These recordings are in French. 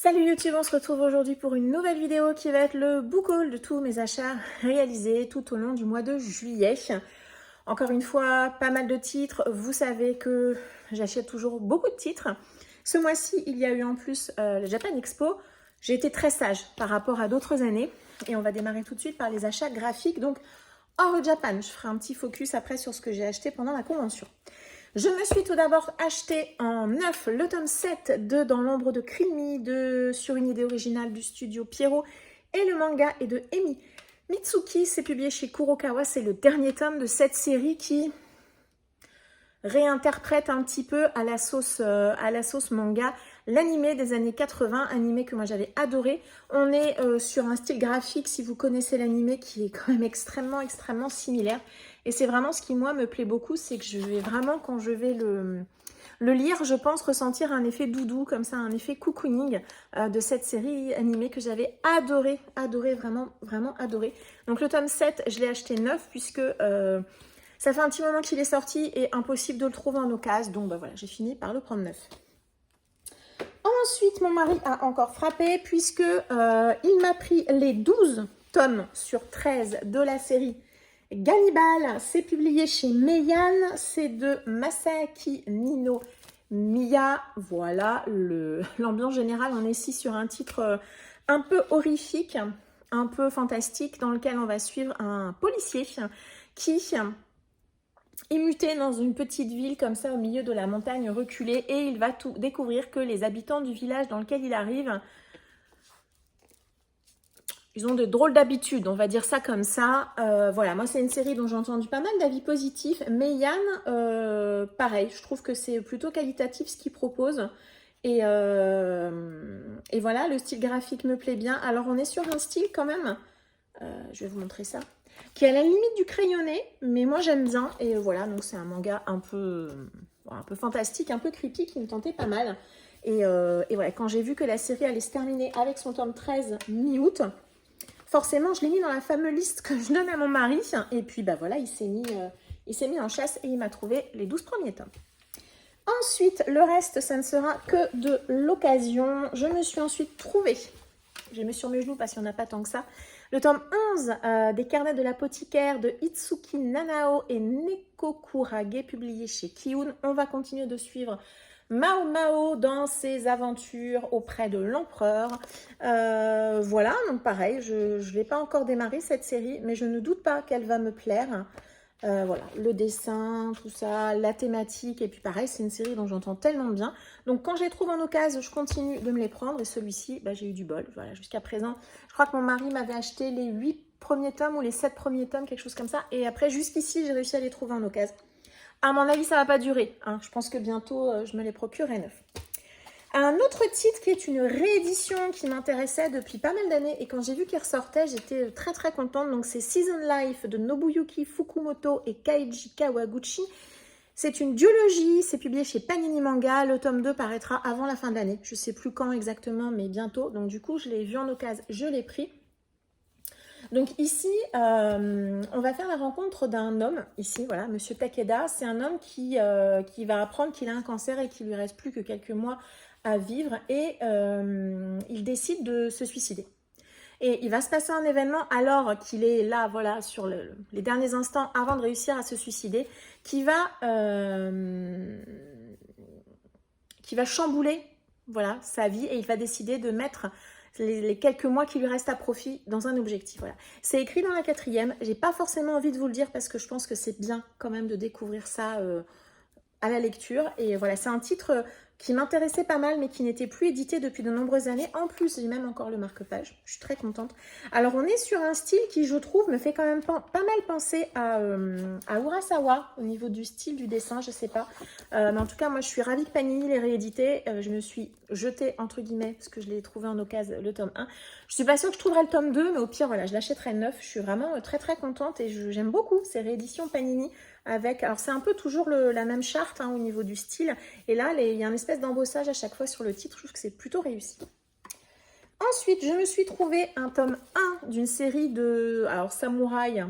Salut YouTube, on se retrouve aujourd'hui pour une nouvelle vidéo qui va être le book haul de tous mes achats réalisés tout au long du mois de juillet. Encore une fois, pas mal de titres. Vous savez que j'achète toujours beaucoup de titres. Ce mois-ci, il y a eu en plus le Japan Expo. J'ai été très sage par rapport à d'autres années. Et on va démarrer tout de suite par les achats graphiques. Donc, hors le Japan, je ferai un petit focus après sur ce que j'ai acheté pendant la convention. Je me suis tout d'abord acheté en neuf le tome 7 de Dans l'ombre de Krimi sur une idée originale du studio Pierrot, et le manga est de Emi Mitsuki. C'est publié chez Kurokawa. C'est le dernier tome de cette série qui réinterprète un petit peu à la sauce manga l'animé des années 80, animé que moi j'avais adoré. On est sur un style graphique, si vous connaissez l'animé, qui est quand même extrêmement similaire. Et c'est vraiment ce qui, moi, me plaît beaucoup, c'est que je vais vraiment, quand je vais le lire, je pense ressentir un effet doudou, comme ça, un effet cocooning de cette série animée que j'avais adoré, vraiment adoré. Donc le tome 7, je l'ai acheté neuf, puisque ça fait un petit moment qu'il est sorti et impossible de le trouver en occasion. Donc bah, voilà, j'ai fini par le prendre neuf. Ensuite, mon mari a encore frappé, puisque il m'a pris les 12 tomes sur 13 de la série Gannibal. C'est publié chez Meian, c'est de Masaaki Nino Miya. Voilà, l'ambiance générale, on est ici sur un titre un peu horrifique, un peu fantastique, dans lequel on va suivre un policier qui est muté dans une petite ville comme ça au milieu de la montagne reculée, et il va tout découvrir que les habitants du village dans lequel il arrive, ils ont de drôles d'habitudes, on va dire ça comme ça. Voilà, moi c'est une série dont j'ai entendu pas mal d'avis positifs. Mais Yann, pareil, je trouve que c'est plutôt qualitatif ce qu'il propose. Et voilà, le style graphique me plaît bien. Alors on est sur un style quand même, je vais vous montrer ça, qui est à la limite du crayonné, mais moi j'aime bien. Et voilà, donc c'est un manga un peu fantastique, un peu creepy, qui me tentait pas mal. Et voilà, quand j'ai vu que la série allait se terminer avec son tome 13 mi-août, forcément, je l'ai mis dans la fameuse liste que je donne à mon mari. Et puis, bah voilà, il s'est mis en chasse et il m'a trouvé les 12 premiers tomes. Ensuite, le reste, ça ne sera que de l'occasion. Je me suis ensuite trouvé, j'ai mis sur mes genoux parce qu'il n'y en a pas tant que ça, le tome 11 des carnets de l'apothicaire de Itsuki Nanao et Neko Kurage, publié chez Kiun. On va continuer de suivre Mao Mao dans ses aventures auprès de l'empereur. Voilà, donc pareil, je ne l'ai pas encore démarré cette série, mais je ne doute pas qu'elle va me plaire. Voilà, le dessin, tout ça, la thématique, et puis pareil, c'est une série dont j'entends tellement bien. Donc quand je les trouve en occasion, je continue de me les prendre, et celui-ci, bah, j'ai eu du bol. Voilà, jusqu'à présent, je crois que mon mari m'avait acheté les 8 premiers tomes ou les 7 premiers tomes, quelque chose comme ça, et après, jusqu'ici, j'ai réussi à les trouver en occasion. À mon avis, ça ne va pas durer, hein. Je pense que bientôt, je me les procurerai neufs. Un autre titre qui est une réédition qui m'intéressait depuis pas mal d'années, et quand j'ai vu qu'il ressortait, j'étais très contente. Donc c'est Season Life de Nobuyuki Fukumoto et Kaiji Kawaguchi. C'est une duologie, c'est publié chez Panini Manga. Le tome 2 paraîtra avant la fin de l'année. Je ne sais plus quand exactement, mais bientôt. Donc du coup, je l'ai vu en occasion, je l'ai pris. Donc ici, on va faire la rencontre d'un homme, ici, voilà, Monsieur Takeda. C'est un homme qui va apprendre qu'il a un cancer et qu'il lui reste plus que quelques mois à vivre, et il décide de se suicider. Et il va se passer un événement alors qu'il est là, voilà, sur les derniers instants avant de réussir à se suicider, qui va chambouler, voilà, sa vie, et il va décider de mettre les quelques mois qui lui restent à profit dans un objectif. Voilà. C'est écrit dans la 4e. J'ai pas forcément envie de vous le dire parce que je pense que c'est bien quand même de découvrir ça à la lecture. Et voilà, c'est un titre qui m'intéressait pas mal, mais qui n'était plus édité depuis de nombreuses années. En plus, j'ai même encore le marque-page. Je suis très contente. Alors, on est sur un style qui, je trouve, me fait quand même pas mal penser à Urasawa, au niveau du style du dessin, je sais pas. Mais en tout cas, moi, je suis ravie que Panini l'ait réédité. Je me suis jetée, entre guillemets, parce que je l'ai trouvé en occasion, le tome 1. Je suis pas sûre que je trouverai le tome 2, mais au pire, voilà, je l'achèterai neuf. Je suis vraiment très contente, et j'aime beaucoup ces rééditions Panini. Alors c'est un peu toujours la même charte, hein, au niveau du style. Et là, il y a une espèce d'embossage à chaque fois sur le titre. Je trouve que c'est plutôt réussi. Ensuite, je me suis trouvé un tome 1 d'une série de... Alors, samouraï.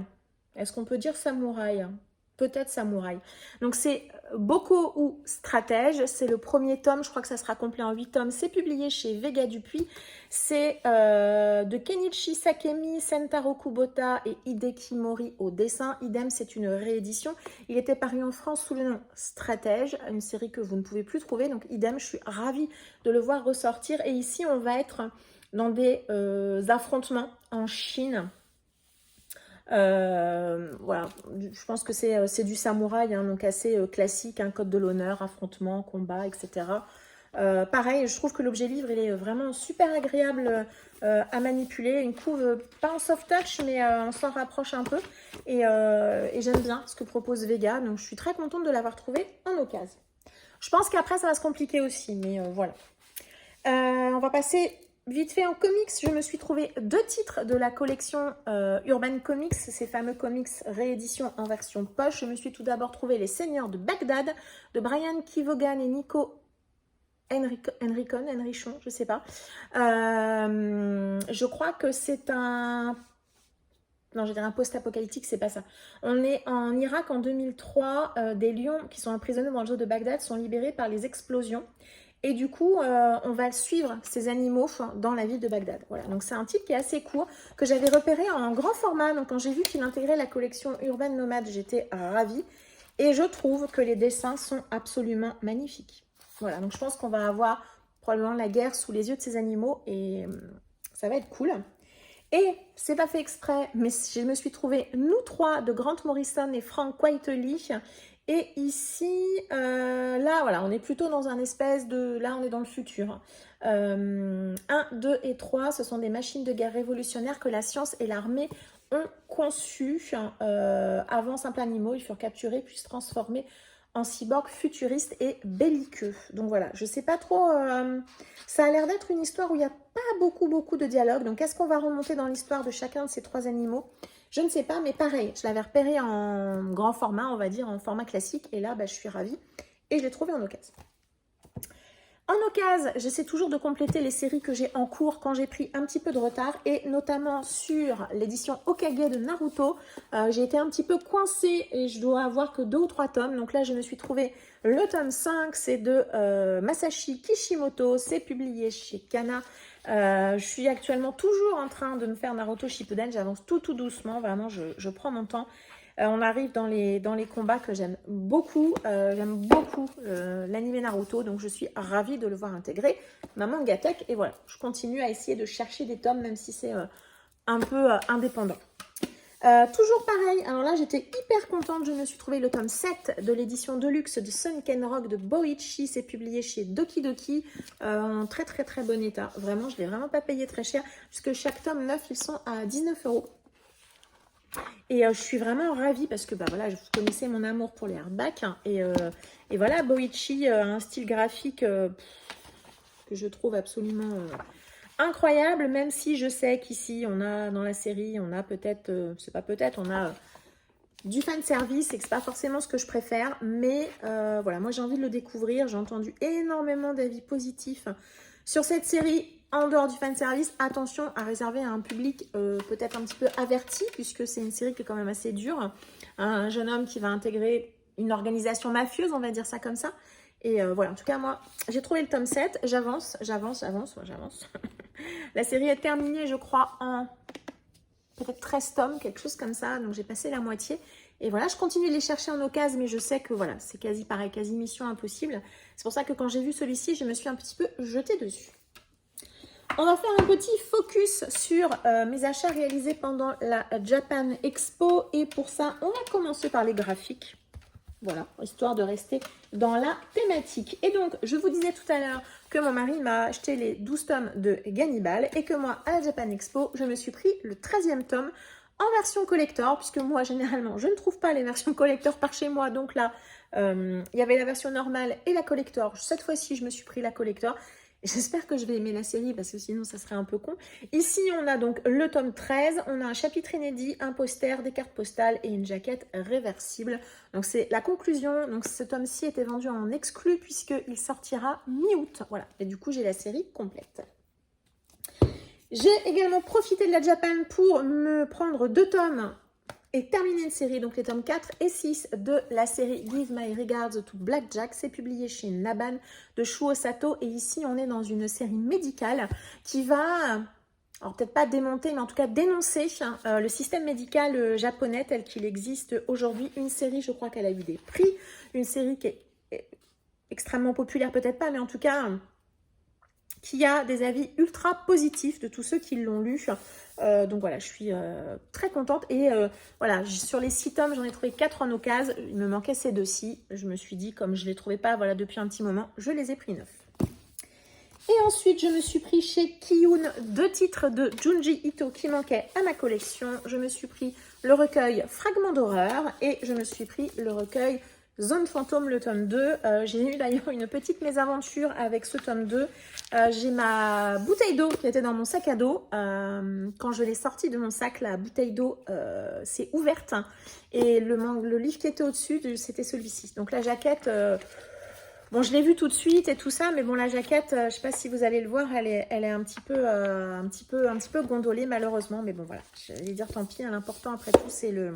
Est-ce qu'on peut dire samouraï? Peut-être samouraï. Donc, c'est Boko ou Stratège. C'est le premier tome, je crois que ça sera complet en 8 tomes. C'est publié chez Vega Dupuis. C'est de Kenichi Sakemi, Sentaro Kubota et Hideki Mori au dessin. Idem, c'est une réédition. Il était paru en France sous le nom Stratège, une série que vous ne pouvez plus trouver. Donc idem, je suis ravie de le voir ressortir. Et ici, on va être dans des affrontements en Chine. Voilà, je pense que c'est du samouraï, hein, donc assez classique, un code de l'honneur, affrontement, combat, etc. Pareil, je trouve que l'objet livre, il est vraiment super agréable à manipuler. Une couve pas en soft touch, mais on s'en rapproche un peu. Et j'aime bien ce que propose Vega, donc je suis très contente de l'avoir trouvé en occasion. Je pense qu'après, ça va se compliquer aussi, mais voilà. On va passer vite fait en comics. Je me suis trouvé 2 titres de la collection Urban Comics, ces fameux comics réédition en version poche. Je me suis tout d'abord trouvé Les Seigneurs de Bagdad de Brian Kevogan et Nico Henrichon, je sais pas. Je crois que c'est un... Non, je dirais un post-apocalyptique, c'est pas ça. On est en Irak en 2003. Des lions qui sont emprisonnés dans le zoo de Bagdad sont libérés par les explosions. Et du coup, on va suivre ces animaux dans la ville de Bagdad. Voilà, donc c'est un titre qui est assez court, que j'avais repéré en grand format. Donc quand j'ai vu qu'il intégrait la collection Urban Nomad, j'étais ravie. Et je trouve que les dessins sont absolument magnifiques. Voilà, donc je pense qu'on va avoir probablement la guerre sous les yeux de ces animaux et ça va être cool. Et c'est pas fait exprès, mais je me suis trouvé Nous trois de Grant Morrison et Frank Quitely. Et ici, là, voilà, on est plutôt dans un espèce de... Là, on est dans le futur. 1, 2 et 3, ce sont des machines de guerre révolutionnaires que la science et l'armée ont conçues. Avant simple animaux, ils furent capturés puis transformés en cyborgs futuristes et belliqueux. Donc voilà, je sais pas trop... ça a l'air d'être une histoire où il n'y a pas beaucoup de dialogue. Donc est-ce qu'on va remonter dans l'histoire de chacun de ces 3 animaux ? Je ne sais pas, mais pareil, je l'avais repéré en grand format, on va dire, en format classique. Et là, je suis ravie. Et je l'ai trouvé en occasion. En occasion, j'essaie toujours de compléter les séries que j'ai en cours quand j'ai pris un petit peu de retard. Et notamment sur l'édition Hokage de Naruto. J'ai été un petit peu coincée et je dois avoir que 2 ou 3 tomes. Donc là, je me suis trouvé le tome 5, c'est de Masashi Kishimoto. C'est publié chez Kana. Je suis actuellement toujours en train de me faire Naruto Shippuden, j'avance tout doucement, vraiment je prends mon temps. On arrive dans les combats que j'aime beaucoup l'anime Naruto, donc je suis ravie de le voir intégrer ma Mangatech. Et voilà, je continue à essayer de chercher des tomes, même si c'est un peu indépendant. Toujours pareil, alors là j'étais hyper contente, je me suis trouvé le tome 7 de l'édition Deluxe de Sunken Rock de Boichi, c'est publié chez Doki Doki, en très bon état, vraiment je ne l'ai vraiment pas payé très cher, puisque chaque tome neuf ils sont à 19 €. Et je suis vraiment ravie parce que bah, voilà, vous connaissez mon amour pour les hardbacks, hein, et voilà, Boichi a un style graphique que je trouve absolument... incroyable, même si je sais qu'ici, on a dans la série, on a peut-être, c'est pas peut-être, on a du fan service et que c'est pas forcément ce que je préfère, mais voilà, moi j'ai envie de le découvrir, j'ai entendu énormément d'avis positifs sur cette série. En dehors du fan service, attention à réserver à un public peut-être un petit peu averti, puisque c'est une série qui est quand même assez dure. Un jeune homme qui va intégrer une organisation mafieuse, on va dire ça comme ça. Et voilà, en tout cas, moi, j'ai trouvé le tome 7. J'avance. La série est terminée, je crois, en peut-être 13 tomes, quelque chose comme ça. Donc, j'ai passé la moitié. Et voilà, je continue de les chercher en occasion, mais je sais que voilà, c'est quasi pareil, quasi mission impossible. C'est pour ça que quand j'ai vu celui-ci, je me suis un petit peu jetée dessus. On va faire un petit focus sur mes achats réalisés pendant la Japan Expo. Et pour ça, on va commencer par les graphiques. Voilà, histoire de rester dans la thématique. Et donc, je vous disais tout à l'heure que mon mari m'a acheté les 12 tomes de Gannibal et que moi, à la Japan Expo, je me suis pris le 13e tome en version collector, puisque moi, généralement, je ne trouve pas les versions collector par chez moi. Donc là, il y avait la version normale et la collector. Cette fois-ci, je me suis pris la collector. J'espère que je vais aimer la série parce que sinon ça serait un peu con. Ici, on a donc le tome 13. On a un chapitre inédit, un poster, des cartes postales et une jaquette réversible. Donc c'est la conclusion. Donc ce tome-ci était vendu en exclu puisqu'il sortira mi-août. Voilà. Et du coup, j'ai la série complète. J'ai également profité de la Japan pour me prendre 2 tomes et terminé une série, donc les tomes 4 et 6 de la série Give My Regards to Blackjack. C'est publié chez Naban de Shuo Sato. Et ici, on est dans une série médicale qui va, alors peut-être pas démonter, mais en tout cas dénoncer le système médical japonais tel qu'il existe aujourd'hui. Une série, je crois qu'elle a eu des prix. Une série qui est extrêmement populaire, peut-être pas, mais en tout cas qui a des avis ultra positifs de tous ceux qui l'ont lu. Donc voilà, je suis très contente. Et voilà, sur les 6 tomes, j'en ai trouvé 4 en occasion. Il me manquait ces 2-ci. Je me suis dit, comme je ne les trouvais pas voilà, depuis un petit moment, je les ai pris neufs. Et ensuite, je me suis pris chez Kiyun 2 titres de Junji Ito qui manquaient à ma collection. Je me suis pris le recueil Fragments d'horreur et je me suis pris le recueil Zone Fantôme, le tome 2. J'ai eu d'ailleurs une petite mésaventure avec ce tome 2. J'ai ma bouteille d'eau qui était dans mon sac à dos. Quand je l'ai sortie de mon sac, la bouteille d'eau s'est ouverte. Et le livre qui était au-dessus, c'était celui-ci. Donc la jaquette, bon, je l'ai vue tout de suite et tout ça, mais bon, la jaquette, je ne sais pas si vous allez le voir, elle est un petit peu gondolée malheureusement. Mais bon, voilà, j'allais dire tant pis. L'important après tout, c'est le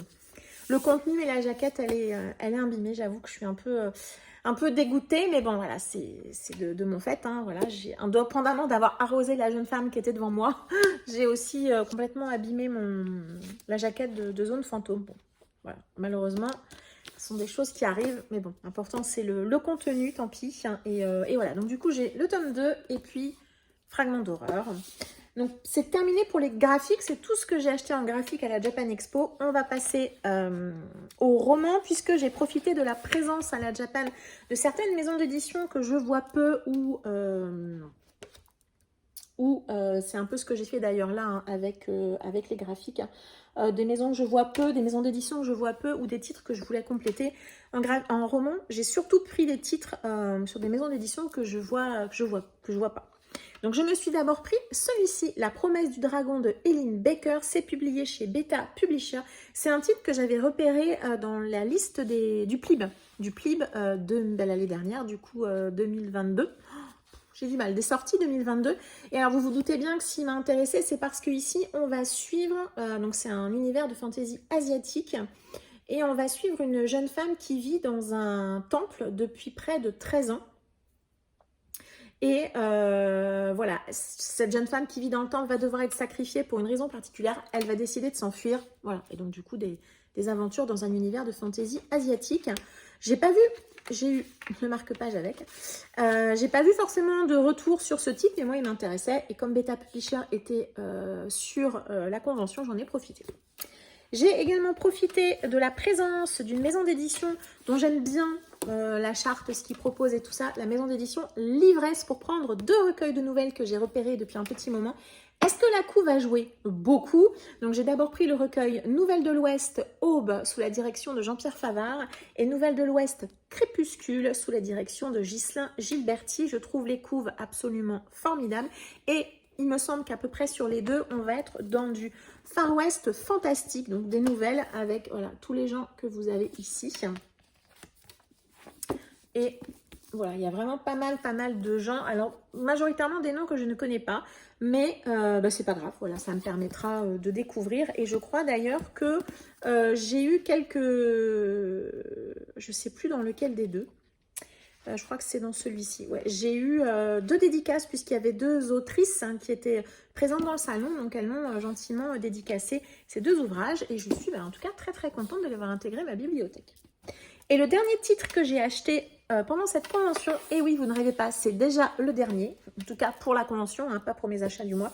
contenu et la jaquette, elle est imbimée. J'avoue que je suis un peu dégoûtée, mais bon, voilà, c'est de mon fait. Hein, voilà, indépendamment d'avoir arrosé la jeune femme qui était devant moi, j'ai aussi complètement abîmé la jaquette de Zone Fantôme. Bon, voilà, malheureusement, ce sont des choses qui arrivent, mais bon, l'important, c'est le contenu, tant pis. Hein, et voilà, donc du coup, j'ai le tome 2 et puis Fragments d'horreur. Donc, c'est terminé pour les graphiques. C'est tout ce que j'ai acheté en graphique à la Japan Expo. On va passer au roman, puisque j'ai profité de la présence à la Japan de certaines maisons d'édition que je vois peu ou c'est un peu ce que j'ai fait d'ailleurs là hein, avec les graphiques. Des maisons que je vois peu, des maisons d'édition que je vois peu ou des titres que je voulais compléter. En roman, j'ai surtout pris des titres sur des maisons d'édition que je vois pas. Donc, je me suis d'abord pris celui-ci, La promesse du dragon de Eileen Baker. C'est publié chez Beta Publisher. C'est un titre que j'avais repéré dans la liste du PLIB de l'année dernière, du coup 2022. J'ai du mal, des sorties 2022. Et alors, vous vous doutez bien que s'il m'a intéressé, c'est parce qu'ici, on va suivre, donc c'est un univers de fantasy asiatique. Et on va suivre une jeune femme qui vit dans un temple depuis près de 13 ans. Et voilà, cette jeune femme qui vit dans le temple va devoir être sacrifiée pour une raison particulière. Elle va décider de s'enfuir. Voilà, et donc du coup, des aventures dans un univers de fantasy asiatique. J'ai pas vu, j'ai eu le marque-page avec. J'ai pas vu forcément de retour sur ce titre, mais moi, il m'intéressait. Et comme Beta Publisher était sur la convention, j'en ai profité. J'ai également profité de la présence d'une maison d'édition dont j'aime bien la charte, ce qu'ils proposent et tout ça. La maison d'édition L'Ivresse pour prendre 2 recueils de nouvelles que j'ai repérés depuis un petit moment. Est-ce que la couve va jouer? Beaucoup. Donc j'ai d'abord pris le recueil Nouvelles de l'Ouest Aube sous la direction de Jean-Pierre Favard et Nouvelles de l'Ouest Crépuscule sous la direction de Ghislain Gilberti. Je trouve les couves absolument formidables et il me semble qu'à peu près sur les deux, on va être dans du Far West fantastique, donc des nouvelles avec voilà, tous les gens que vous avez ici. Et voilà, il y a vraiment pas mal de gens. Alors, majoritairement des noms que je ne connais pas, mais c'est pas grave. Voilà, ça me permettra de découvrir. Et je crois d'ailleurs que j'ai eu quelques... Je sais plus dans lequel des deux. Je crois que c'est dans celui-ci. Ouais. J'ai eu 2 dédicaces puisqu'il y avait 2 autrices qui étaient présentes dans le salon. Donc, elles m'ont gentiment dédicacé ces 2 ouvrages. Et je suis en tout cas très contente de les avoir intégrés à ma bibliothèque. Et le dernier titre que j'ai acheté pendant cette convention, et oui, vous ne rêvez pas, c'est déjà le dernier. En tout cas pour la convention, hein, pas pour mes achats du mois.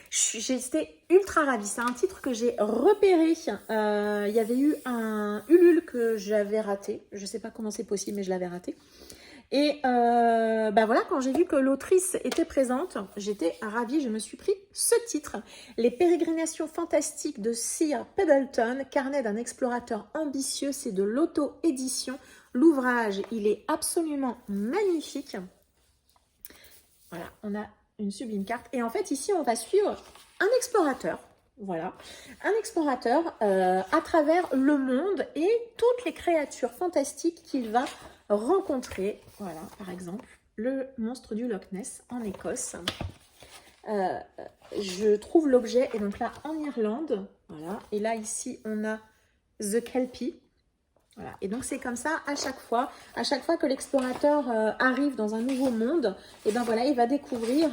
J'étais ultra ravie. C'est un titre que j'ai repéré. Il y avait eu un Ulule que j'avais raté. Je ne sais pas comment c'est possible, mais je l'avais raté. Et voilà, quand j'ai vu que l'autrice était présente, j'étais ravie, je me suis pris ce titre. Les pérégrinations fantastiques de Sir Pebbleton, carnet d'un explorateur ambitieux, c'est de l'auto-édition. L'ouvrage, il est absolument magnifique. Voilà, on a une sublime carte. Et en fait, ici, on va suivre un explorateur. Voilà, un explorateur à travers le monde et toutes les créatures fantastiques qu'il va rencontrer. Voilà, par exemple, le monstre du Loch Ness en Écosse. Je trouve l'objet, et donc là en Irlande. Voilà, et là ici on a The Kelpie. Voilà. Et donc c'est comme ça à chaque fois que l'explorateur arrive dans un nouveau monde, et ben voilà, il va découvrir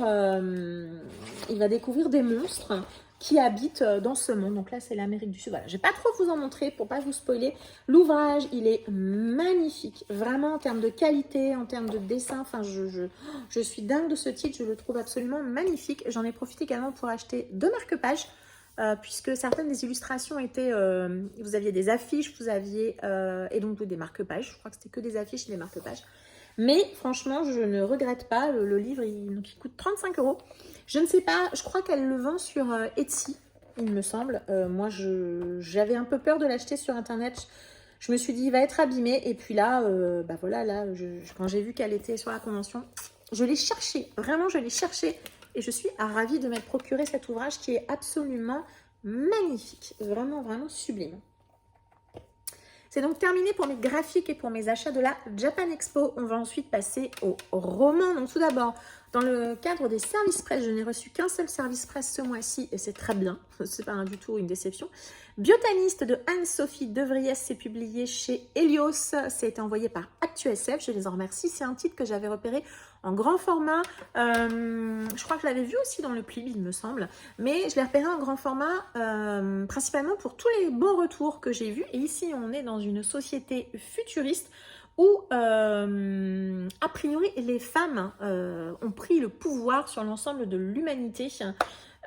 des monstres qui habitent dans ce monde. Donc là c'est l'Amérique du Sud. Voilà, je vais pas trop vous en montrer pour pas vous spoiler. L'ouvrage il est magnifique, vraiment en termes de qualité, en termes de dessin. Enfin je suis dingue de ce titre, je le trouve absolument magnifique. J'en ai profité également pour acheter 2 marque-pages. Puisque certaines des illustrations étaient, vous aviez des affiches, vous aviez, et donc des marque-pages, je crois que c'était que des affiches et des marque-pages. Mais franchement, je ne regrette pas, le livre, il coûte 35 €. Je ne sais pas, je crois qu'elle le vend sur Etsy, il me semble. Moi, j'avais un peu peur de l'acheter sur Internet. Je me suis dit, il va être abîmé. Et puis là, bah voilà, là, quand j'ai vu qu'elle était sur la convention, je l'ai cherché, vraiment, je l'ai cherché. Et je suis ravie de m'être procuré cet ouvrage qui est absolument magnifique. Vraiment, vraiment sublime. C'est donc terminé pour mes graphiques et pour mes achats de la Japan Expo. On va ensuite passer au roman. Donc tout d'abord, dans le cadre des services presse, je n'ai reçu qu'un seul service presse ce mois-ci et c'est très bien. C'est pas du tout une déception. Biotaniste de Anne-Sophie Devriès, c'est publié chez Helios. Ça a été envoyé par ActuSF. Je les en remercie. C'est un titre que j'avais repéré en grand format. Je crois que je l'avais vu aussi dans le Plib, il me semble. Mais je l'ai repéré en grand format, principalement pour tous les bons retours que j'ai vus. Et ici, on est dans une société futuriste où, a priori, les femmes ont pris le pouvoir sur l'ensemble de l'humanité.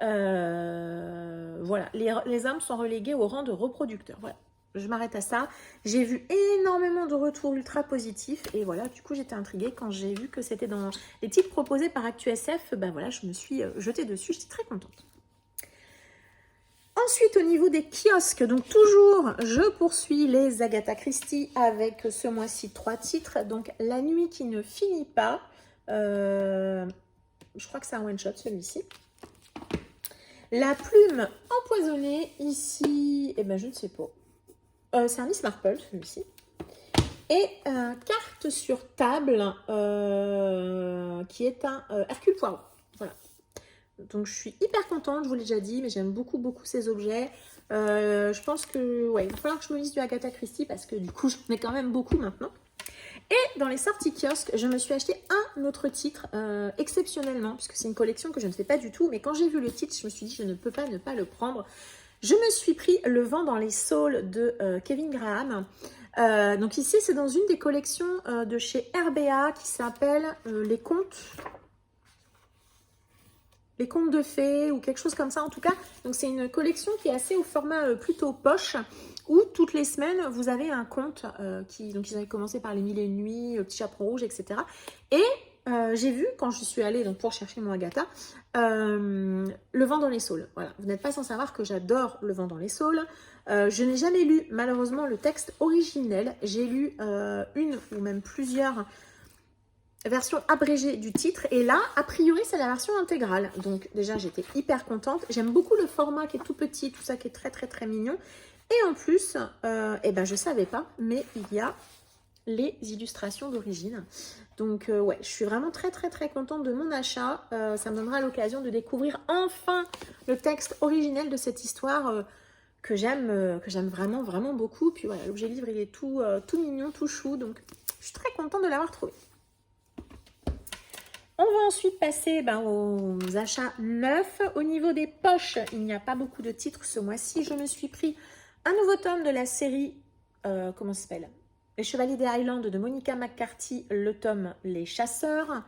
Voilà, les hommes sont relégués au rang de reproducteurs. Voilà, je m'arrête à ça. J'ai vu énormément de retours ultra positifs et voilà, du coup j'étais intriguée quand j'ai vu que c'était dans les titres proposés par ActuSF. Ben voilà, je me suis jetée dessus, j'étais très contente. Ensuite, au niveau des kiosques, donc toujours, je poursuis les Agatha Christie avec ce mois-ci 3 titres. Donc, La nuit qui ne finit pas. Je crois que c'est un one-shot celui-ci. La plume empoisonnée, ici, eh ben je ne sais pas. C'est un Miss Marple, celui-ci. Et Carte sur table, qui est un Hercule Poirot. Voilà. Donc, je suis hyper contente, je vous l'ai déjà dit, mais j'aime beaucoup, beaucoup ces objets. Je pense que, ouais, il va falloir que je me lise du Agatha Christie parce que du coup, j'en ai quand même beaucoup maintenant. Et dans les sorties kiosques, je me suis acheté un autre titre exceptionnellement, puisque c'est une collection que je ne fais pas du tout. Mais quand j'ai vu le titre, je me suis dit, je ne peux pas ne pas le prendre. Je me suis pris Le vent dans les saules de Kevin Graham. Donc ici, c'est dans une des collections de chez RBA qui s'appelle Les contes de fées ou quelque chose comme ça en tout cas. Donc c'est une collection qui est assez au format plutôt poche où toutes les semaines vous avez un conte donc ils avaient commencé par Les Mille et une nuits, Le Petit Chaperon Rouge, etc. Et j'ai vu quand je suis allée donc pour chercher mon Agatha Le vent dans les saules. Voilà, vous n'êtes pas sans savoir que j'adore Le vent dans les saules. Je n'ai jamais lu malheureusement le texte originel. J'ai lu une ou même plusieurs version abrégée du titre et là a priori c'est la version intégrale, donc déjà j'étais hyper contente. J'aime beaucoup le format qui est tout petit, tout ça qui est très très très mignon, et en plus eh ben je savais pas, mais il y a les illustrations d'origine, donc ouais, je suis vraiment très très très contente de mon achat. Ça me donnera l'occasion de découvrir enfin le texte originel de cette histoire que j'aime vraiment vraiment beaucoup. Puis voilà, l'objet livre il est tout mignon, tout chou, donc je suis très contente de l'avoir trouvé. On va ensuite passer aux achats neufs. Au niveau des poches, il n'y a pas beaucoup de titres ce mois-ci. Je me suis pris un nouveau tome de la série, comment ça s'appelle ? Les Chevaliers des Highlands de Monica McCarthy, le tome Le Chasseur,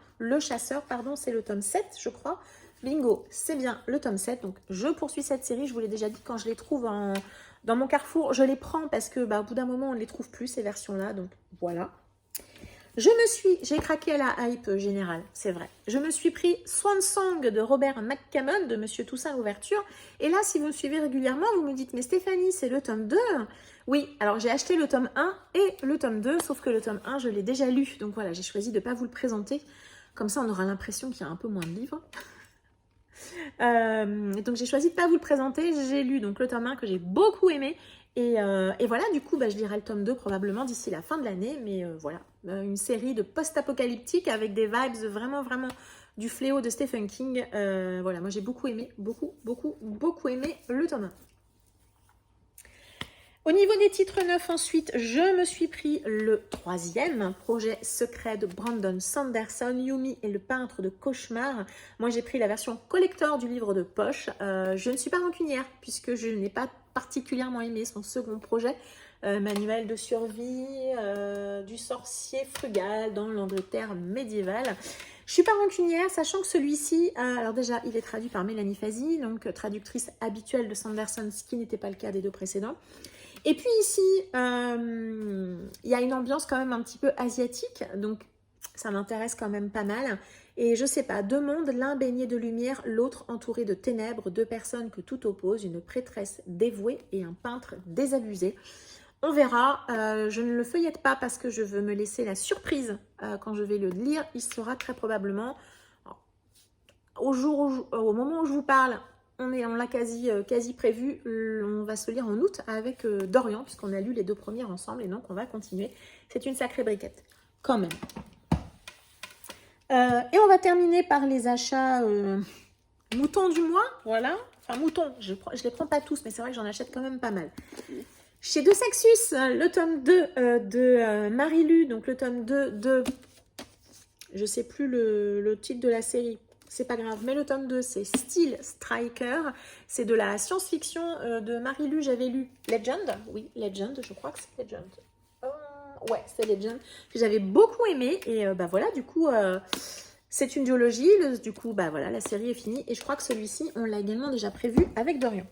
pardon, c'est le tome 7, je crois. Bingo, c'est bien le tome 7. Donc, je poursuis cette série. Je vous l'ai déjà dit, quand je les trouve dans mon Carrefour, je les prends parce que au bout d'un moment, on ne les trouve plus, ces versions-là. Donc, voilà. J'ai craqué à la hype générale, c'est vrai. Je me suis pris Swan Song de Robert McCammon, de Monsieur Toussaint l'Ouverture. Et là, si vous me suivez régulièrement, vous me dites, mais Stéphanie, c'est le tome 2. Oui, alors j'ai acheté le tome 1 et le tome 2, sauf que le tome 1, je l'ai déjà lu. Donc voilà, j'ai choisi de ne pas vous le présenter. Comme ça, on aura l'impression qu'il y a un peu moins de livres. Donc j'ai choisi de ne pas vous le présenter. J'ai lu donc le tome 1 que j'ai beaucoup aimé. Et voilà, du coup, je lirai le tome 2 probablement d'ici la fin de l'année. Mais voilà, une série de post-apocalyptique avec des vibes vraiment, vraiment du fléau de Stephen King. Voilà, moi j'ai beaucoup aimé, beaucoup aimé le tome 1. Au niveau des titres neufs, ensuite, je me suis pris le troisième, Projet secret de Brandon Sanderson, Yumi et le peintre de cauchemar. Moi, j'ai pris la version collector du livre de poche. Je ne suis pas rancunière puisque je n'ai pas particulièrement aimé son second projet, manuel de survie du sorcier frugal dans l'Angleterre médiévale. Je suis pas rancunière, sachant que celui-ci, alors déjà, il est traduit par Mélanie Fazi, donc traductrice habituelle de Sanderson, ce qui n'était pas le cas des deux précédents. Et puis ici, il y a une ambiance quand même un petit peu asiatique, donc ça m'intéresse quand même pas mal. Et je sais pas, deux mondes, l'un baigné de lumière, l'autre entouré de ténèbres, deux personnes que tout oppose, une prêtresse dévouée et un peintre désabusé. On verra, je ne le feuillette pas parce que je veux me laisser la surprise quand je vais le lire. Il sera très probablement, au moment où je vous parle, on l'a quasi prévu. On va se lire en août avec Dorian, puisqu'on a lu les deux premiers ensemble. Et donc, on va continuer. C'est une sacrée briquette, quand même. Et on va terminer par les achats moutons du mois. Voilà. Enfin, moutons. Je ne les prends pas tous, mais c'est vrai que j'en achète quand même pas mal. Chez De Saxus, le tome 2 de Marie-Lu. Donc, le tome 2 de... Je ne sais plus le titre de la série. C'est pas grave, mais le tome 2, c'est Steel Striker. C'est de la science-fiction de Marie-Lu. J'avais lu Legend. Oui, Legend, je crois que c'est Legend. Ouais, c'est Legend. Que j'avais beaucoup aimé. Et bah voilà, du coup, c'est une duologie. Du coup, bah voilà, la série est finie. Et je crois que celui-ci, on l'a également déjà prévu avec Dorian.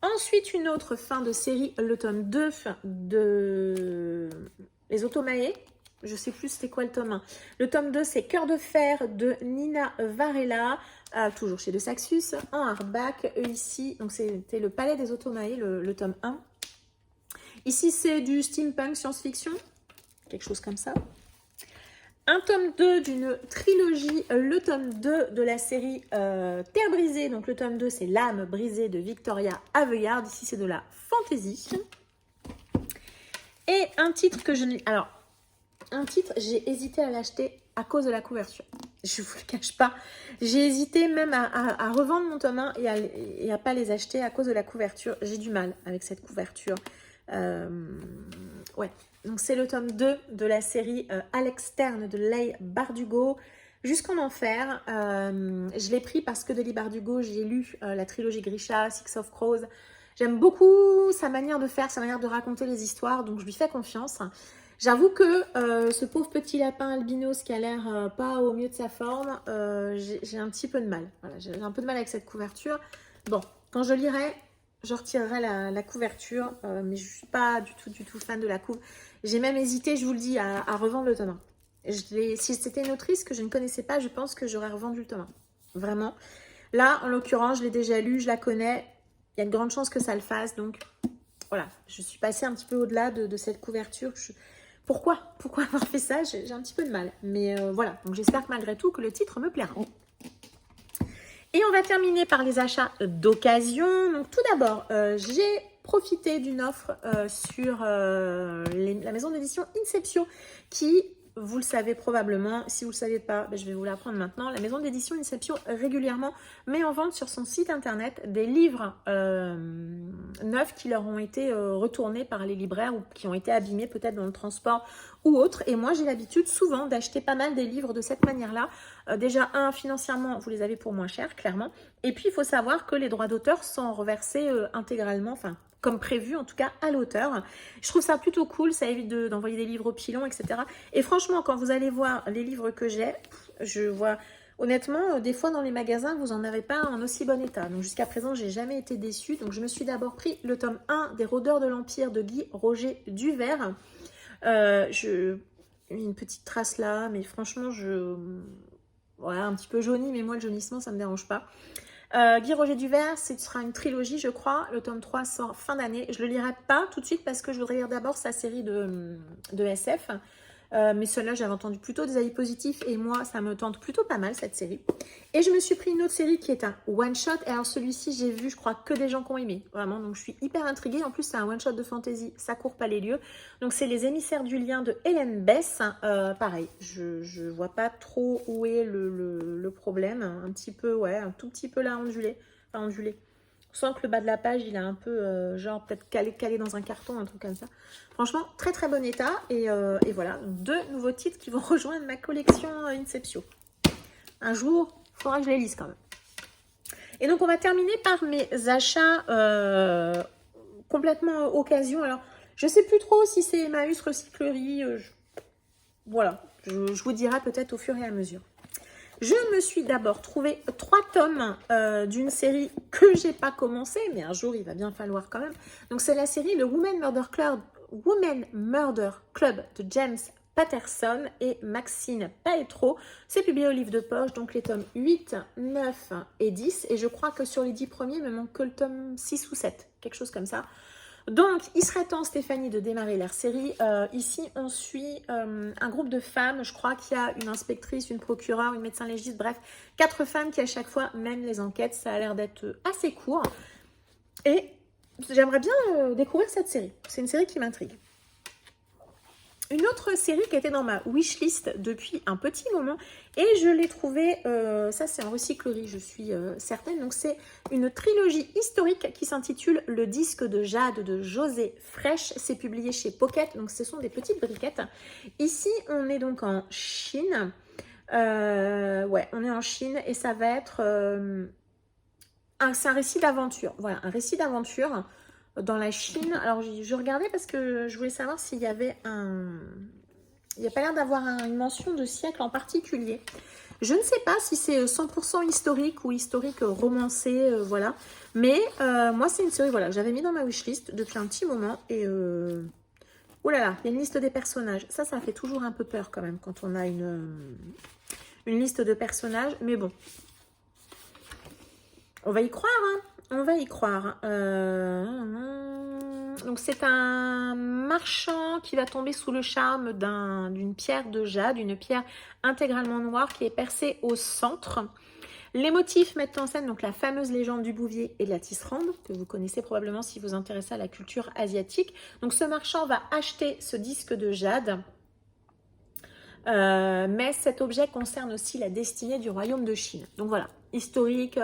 Ensuite, une autre fin de série, le tome 2 de Les Automae. Je ne sais plus c'était quoi le tome 1. Le tome 2, c'est Cœur de fer de Nina Varela, toujours chez De Saxus, en hardback. Ici, donc c'était le Palais des Automae, le tome 1. Ici, c'est du steampunk science-fiction, quelque chose comme ça. Un tome 2 d'une trilogie, le tome 2 de la série Terre brisée. Donc le tome 2, c'est L'âme brisée de Victoria Aveyard. Ici, c'est de la fantasy. Et un titre que je ne... Alors, un titre, j'ai hésité à l'acheter à cause de la couverture. Je ne vous le cache pas. J'ai hésité même à revendre mon tome 1 et à pas les acheter à cause de la couverture. J'ai du mal avec cette couverture. Ouais. Donc, c'est le tome 2 de la série À l'externe de Leigh Bardugo. Jusqu'en enfer. Je l'ai pris parce que de Leigh Bardugo, j'ai lu la trilogie Grisha, Six of Crows. J'aime beaucoup sa manière de faire, sa manière de raconter les histoires. Donc, je lui fais confiance. J'avoue que ce pauvre petit lapin albinos qui a l'air pas au mieux de sa forme, j'ai un petit peu de mal. Voilà, j'ai un peu de mal avec cette couverture. Bon, quand je lirai, je retirerai la couverture, mais je ne suis pas du tout fan de la couve. J'ai même hésité, je vous le dis, à revendre le tome 1. Si c'était une autrice que je ne connaissais pas, je pense que j'aurais revendu le tome 1. Vraiment. Là, en l'occurrence, je l'ai déjà lu, je la connais. Il y a de grandes chances que ça le fasse. Donc, voilà. Je suis passée un petit peu au-delà de cette couverture. Pourquoi avoir fait ça? J'ai un petit peu de mal. Mais voilà. Donc, j'espère que malgré tout, que le titre me plaira. Et on va terminer par les achats d'occasion. Donc, tout d'abord, j'ai profité d'une offre sur la maison d'édition Inceptio qui, vous le savez probablement, si vous ne le saviez pas, je vais vous l'apprendre maintenant. La maison d'édition Inceptio régulièrement met en vente sur son site internet des livres neufs qui leur ont été retournés par les libraires ou qui ont été abîmés peut-être dans le transport ou autre. Et moi, j'ai l'habitude souvent d'acheter pas mal des livres de cette manière-là. Déjà, financièrement, vous les avez pour moins cher, clairement. Et puis, il faut savoir que les droits d'auteur sont reversés intégralement, enfin, comme prévu, en tout cas, à l'auteur. Je trouve ça plutôt cool, ça évite d'envoyer des livres au pilon, etc. Et franchement, quand vous allez voir les livres que j'ai, je vois... Honnêtement, des fois dans les magasins, vous n'en avez pas en aussi bon état. Donc jusqu'à présent, j'ai jamais été déçue. Donc je me suis d'abord pris le tome 1 des Rôdeurs de l'Empire de Guy Roger Duvert. Une petite trace là, mais franchement, voilà, un petit peu jauni, mais moi le jaunissement, ça ne me dérange pas. Guy Roger Duvert, ce sera une trilogie, je crois. Le tome 3 sort fin d'année. Je ne le lirai pas tout de suite parce que je voudrais lire d'abord sa série de SF. Mais celle-là, j'avais entendu plutôt des avis positifs et moi, ça me tente plutôt pas mal cette série. Et je me suis pris une autre série qui est un one-shot. Et alors celui-ci, j'ai vu, je crois, que des gens qui ont aimé. Vraiment, donc je suis hyper intriguée. En plus, c'est un one-shot de fantasy, ça court pas les lieux. Donc c'est Les Émissaires du Lien de Hélène Bess. Pareil, je vois pas trop où est le problème. Un petit peu, ouais, un tout petit peu là ondulé. Enfin, ondulé. On sent que le bas de la page, il est un peu, genre, peut-être calé dans un carton, un truc comme ça. Franchement, très très bon état. Et voilà, 2 nouveaux titres qui vont rejoindre ma collection Inceptio. Un jour, il faudra que je les lise quand même. Et donc, on va terminer par mes achats complètement occasion. Alors, je ne sais plus trop si c'est Emmaüs, Recyclerie. Voilà, je vous dirai peut-être au fur et à mesure. Je me suis d'abord trouvé 3 tomes d'une série que j'ai pas commencé, mais un jour il va bien falloir quand même. Donc c'est la série le Women Murder Club de James Patterson et Maxine Paetro. C'est publié au livre de poche, donc les tomes 8, 9 et 10. Et je crois que sur les 10 premiers, il me manque que le tome 6 ou 7, quelque chose comme ça. Donc, il serait temps, Stéphanie, de démarrer leur série. Ici, on suit un groupe de femmes. Je crois qu'il y a une inspectrice, une procureure, une médecin légiste, bref, 4 femmes qui à chaque fois mènent les enquêtes. Ça a l'air d'être assez court. Et j'aimerais bien découvrir cette série. C'est une série qui m'intrigue. Une autre série qui était dans ma wishlist depuis un petit moment et je l'ai trouvée, ça c'est en recyclerie, je suis certaine. Donc c'est une trilogie historique qui s'intitule Le disque de Jade de José Fresh. C'est publié chez Pocket, donc ce sont des petites briquettes. Ici on est donc en Chine. Ouais, on est en Chine et ça va être c'est un récit d'aventure. Voilà, un récit d'aventure dans la Chine. Alors, je regardais parce que je voulais savoir s'il y avait un... Il n'y a pas l'air d'avoir une mention de siècle en particulier. Je ne sais pas si c'est 100% historique ou historique romancé, voilà. Mais moi, c'est une série, voilà, que j'avais mis dans ma wishlist depuis un petit moment. Et oh là là, il y a une liste des personnages. Ça fait toujours un peu peur quand même quand on a une liste de personnages. Mais bon, on va y croire, hein. On va y croire. Donc, c'est un marchand qui va tomber sous le charme d'une pierre de jade, une pierre intégralement noire qui est percée au centre. Les motifs mettent en scène donc la fameuse légende du bouvier et de la tisserande, que vous connaissez probablement si vous vous intéressez à la culture asiatique. Donc, ce marchand va acheter ce disque de jade. Mais cet objet concerne aussi la destinée du royaume de Chine. Donc, voilà, historique...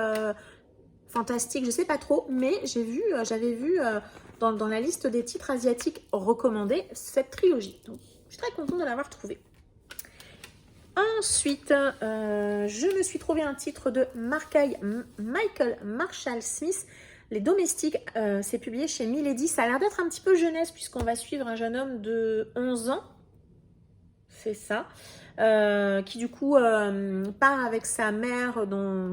fantastique, je sais pas trop, mais j'avais vu dans la liste des titres asiatiques recommandés cette trilogie. Donc, je suis très contente de l'avoir trouvée. Ensuite, je me suis trouvé un titre de Michael Marshall Smith, Les Domestiques. C'est publié chez Milady. Ça a l'air d'être un petit peu jeunesse puisqu'on va suivre un jeune homme de 11 ans. C'est ça. Qui du coup part avec sa mère,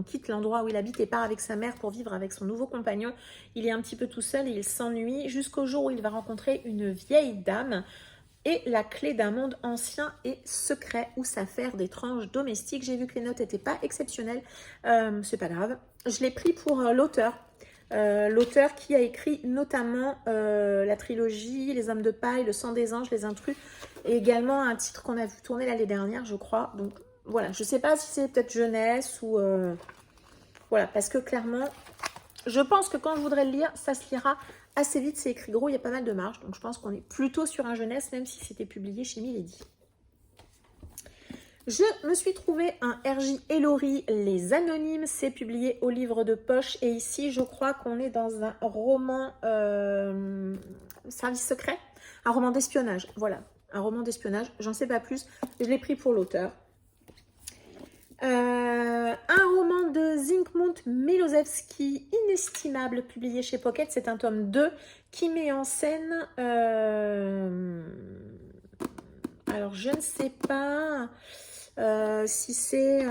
quitte l'endroit où il habite et part avec sa mère pour vivre avec son nouveau compagnon. Il est un petit peu tout seul et il s'ennuie jusqu'au jour où il va rencontrer une vieille dame et la clé d'un monde ancien et secret où s'affairent d'étranges domestiques. J'ai vu que les notes n'étaient pas exceptionnelles, c'est pas grave. Je l'ai pris pour l'auteur. L'auteur qui a écrit notamment la trilogie Les Hommes de Paille, Le Sang des Anges, Les Intrus, et également un titre qu'on a vu tourner l'année dernière, je crois. Donc voilà, je ne sais pas si c'est peut-être jeunesse ou... voilà, parce que clairement, je pense que quand je voudrais le lire, ça se lira assez vite. C'est écrit gros, il y a pas mal de marge. Donc je pense qu'on est plutôt sur un jeunesse, même si c'était publié chez Milady. Je me suis trouvé un R.J. Ellory, Les Anonymes, c'est publié au livre de poche. Et ici, je crois qu'on est dans un roman service secret, un roman d'espionnage. Voilà, un roman d'espionnage, j'en sais pas plus. Je l'ai pris pour l'auteur. Un roman de Zygmunt Milosevski, Inestimable, publié chez Pocket. C'est un tome 2 qui met en scène... alors, je ne sais pas... si c'est...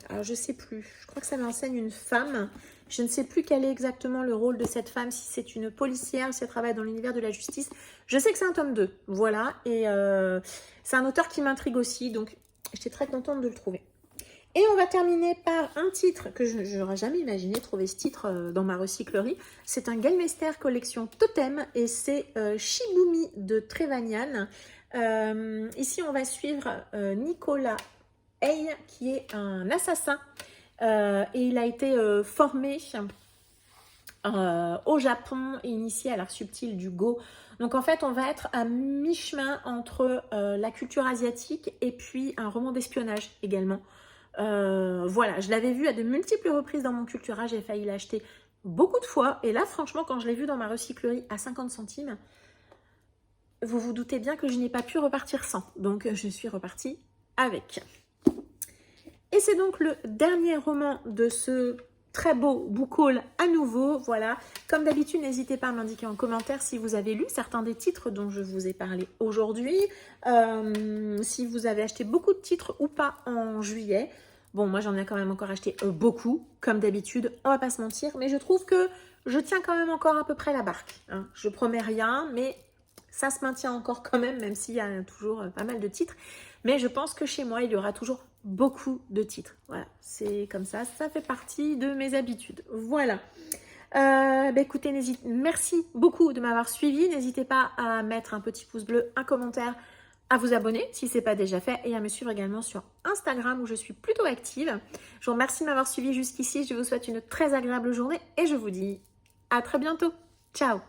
alors, je sais plus. Je crois que ça m'enseigne une femme. Je ne sais plus quel est exactement le rôle de cette femme, si c'est une policière, si elle travaille dans l'univers de la justice. Je sais que c'est un tome 2. Voilà. Et c'est un auteur qui m'intrigue aussi. Donc, j'étais très contente de le trouver. Et on va terminer par un titre que je n'aurais jamais imaginé trouver ce titre dans ma recyclerie. C'est un Gallmeister collection Totem et c'est Shibumi de Trevanian. Ici, on va suivre Nicolas Hay, qui est un assassin. Et il a été formé au Japon et initié à l'art subtil du Go. Donc, en fait, on va être à mi-chemin entre la culture asiatique et puis un roman d'espionnage également. Voilà, je l'avais vu à de multiples reprises dans mon Cultura. J'ai failli l'acheter beaucoup de fois. Et là, franchement, quand je l'ai vu dans ma recyclerie à 50 centimes, vous vous doutez bien que je n'ai pas pu repartir sans. Donc, je suis repartie avec. Et c'est donc le dernier roman de ce très beau book haul à nouveau. Voilà, comme d'habitude, n'hésitez pas à m'indiquer en commentaire si vous avez lu certains des titres dont je vous ai parlé aujourd'hui. Si vous avez acheté beaucoup de titres ou pas en juillet. Bon, moi, j'en ai quand même encore acheté beaucoup, comme d'habitude. On va pas se mentir, mais je trouve que je tiens quand même encore à peu près la barque. Hein. Je promets rien, mais ça se maintient encore quand même s'il y a toujours pas mal de titres. Mais je pense que chez moi, il y aura toujours beaucoup de titres. Voilà, c'est comme ça. Ça fait partie de mes habitudes. Voilà. Écoutez, merci beaucoup de m'avoir suivi. N'hésitez pas à mettre un petit pouce bleu, un commentaire, à vous abonner si ce n'est pas déjà fait et à me suivre également sur Instagram où je suis plutôt active. Je vous remercie de m'avoir suivi jusqu'ici. Je vous souhaite une très agréable journée et je vous dis à très bientôt. Ciao!